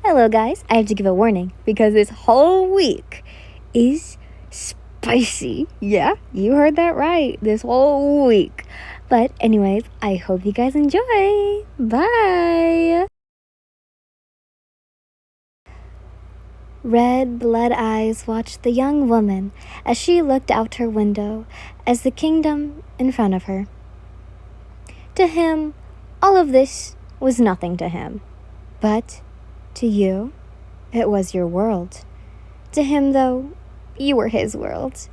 Hello, guys. I have to give a warning because this whole week is spicy. Yeah, you heard that right. This whole week. But, anyways, I hope you guys enjoy. Bye. Red blood eyes watched the young woman as she looked out her window as the kingdom in front of her. To him, all of this was nothing to him. But to you, it was your world. To him, though, you were his world.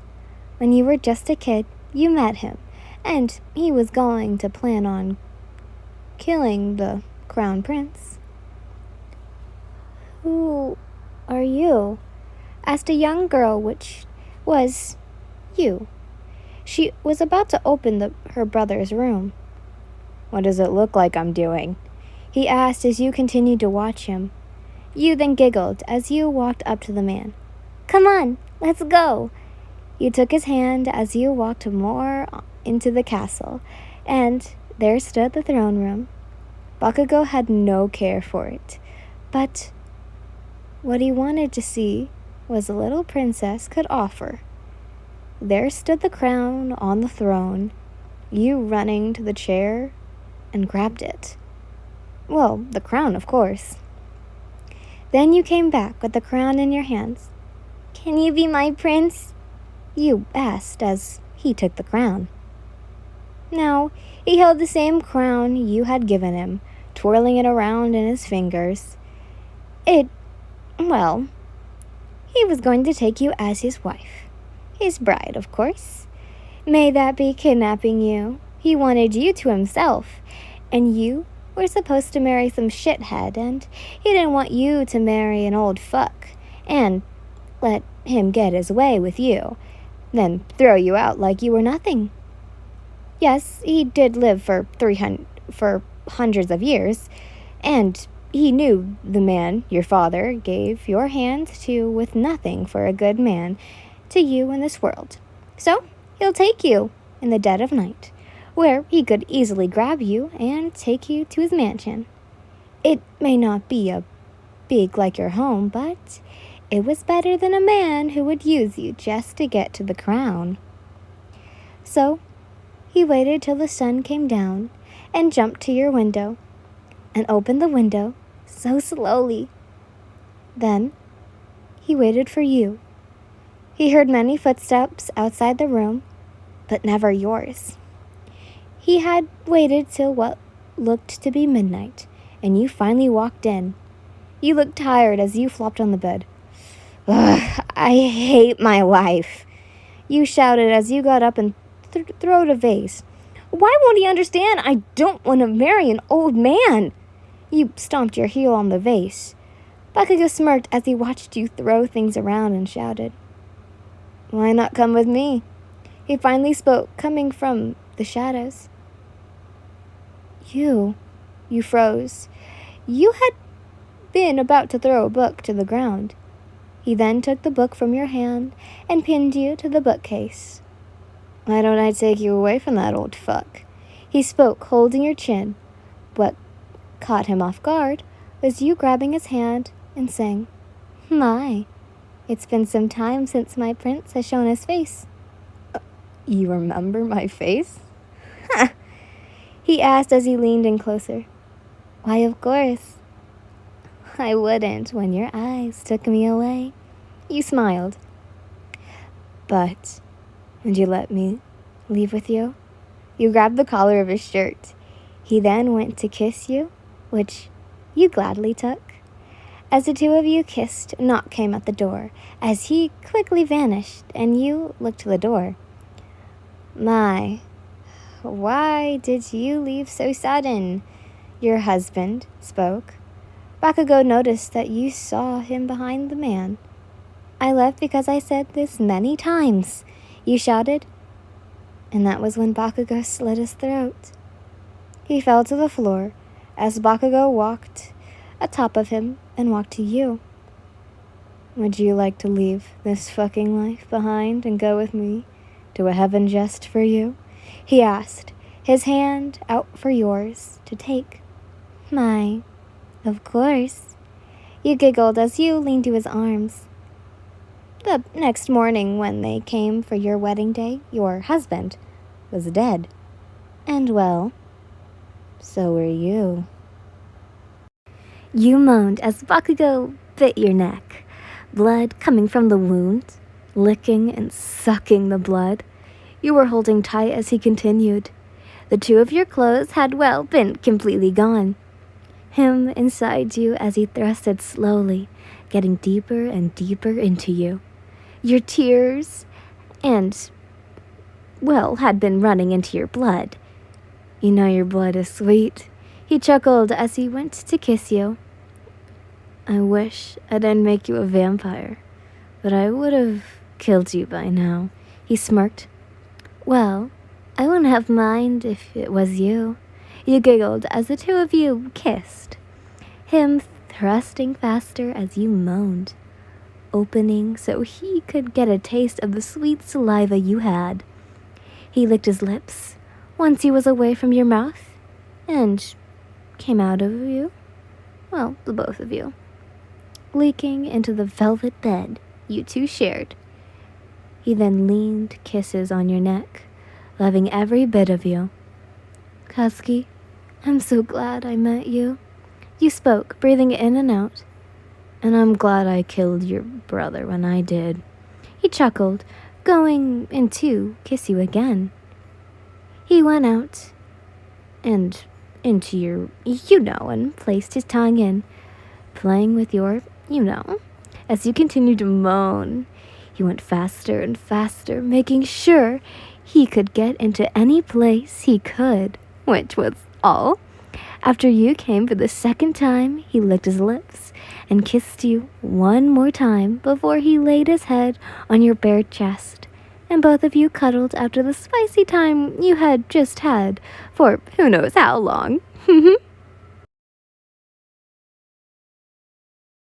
When you were just a kid, you met him, and he was going to plan on killing the crown prince. Who are you? Asked a young girl, which was you. She was about to open her brother's room. What does it look like I'm doing? He asked as you continued to watch him. You then giggled as you walked up to the man. Come on, let's go. You took his hand as you walked more into the castle, and there stood the throne room. Bakugou had no care for it, but what he wanted to see was a little princess could offer. There stood the crown on the throne, you running to the chair and grabbed it. Well, the crown, of course. Then you came back with the crown in your hands. Can you be my prince? You asked as he took the crown. Now, he held the same crown you had given him, twirling it around in his fingers. He was going to take you as his wife. His bride, of course. May that be kidnapping you. He wanted you to himself, and you were supposed to marry some shithead, and he didn't want you to marry an old fuck and let him get his way with you, then throw you out like you were nothing. Yes, he did live for hundreds of years, and he knew the man your father gave your hand to with nothing for a good man to you in this world. So he'll take you in the dead of night, where he could easily grab you and take you to his mansion. It may not be a big like your home, but it was better than a man who would use you just to get to the crown. So he waited till the sun came down and jumped to your window and opened the window so slowly. Then he waited for you. He heard many footsteps outside the room, but never yours. He had waited till what looked to be midnight, and you finally walked in. You looked tired as you flopped on the bed. Ugh, I hate my life, you shouted as you got up and throwed a vase. Why won't he understand? I don't want to marry an old man. You stomped your heel on the vase. Bakugou smirked as he watched you throw things around and shouted. Why not come with me? He finally spoke, coming from the shadows. You froze. You had been about to throw a book to the ground. He then took the book from your hand and pinned you to the bookcase. Why don't I take you away from that old fuck? He spoke, holding your chin. What caught him off guard was you grabbing his hand and saying, My, it's been some time since my prince has shown his face. You remember my face? He asked as he leaned in closer. Why, of course. I wouldn't when your eyes took me away. You smiled. But would you let me leave with you? You grabbed the collar of his shirt. He then went to kiss you, which you gladly took. As the two of you kissed, a knock came at the door, as he quickly vanished, and you looked to the door. My, why did you leave so sudden? Your husband spoke. Bakugou noticed that you saw him behind the man. I left because I said this many times, you shouted. And that was when Bakugou slit his throat. He fell to the floor as Bakugou walked atop of him and walked to you. Would you like to leave this fucking life behind and go with me to a heaven just for you? He asked, his hand out for yours to take. My, of course. You giggled as you leaned to his arms. The next morning, when they came for your wedding day, your husband was dead. And well, so were you. You moaned as Bakugou bit your neck, blood coming from the wound, licking and sucking the blood. You were holding tight as he continued. The two of your clothes had, well, been completely gone. Him inside you as he thrusted slowly, getting deeper and deeper into you. Your tears and, well, had been running into your blood. You know your blood is sweet. He chuckled as he went to kiss you. I wish I didn't make you a vampire, but I would have killed you by now. He smirked. Well, I wouldn't have minded if it was you. You giggled as the two of you kissed, him thrusting faster as you moaned, opening so he could get a taste of the sweet saliva you had. He licked his lips once he was away from your mouth and came out of you, well, the both of you, leaking into the velvet bed you two shared. He then leaned kisses on your neck, loving every bit of you. Kasky, I'm so glad I met you. You spoke, breathing in and out. And I'm glad I killed your brother when I did. He chuckled, going in to kiss you again. He went out and into your and placed his tongue in, playing with your as you continued to moan. He went faster and faster, making sure he could get into any place he could, which was all. After you came for the second time, he licked his lips and kissed you one more time before he laid his head on your bare chest, and both of you cuddled after the spicy time you had just had for who knows how long.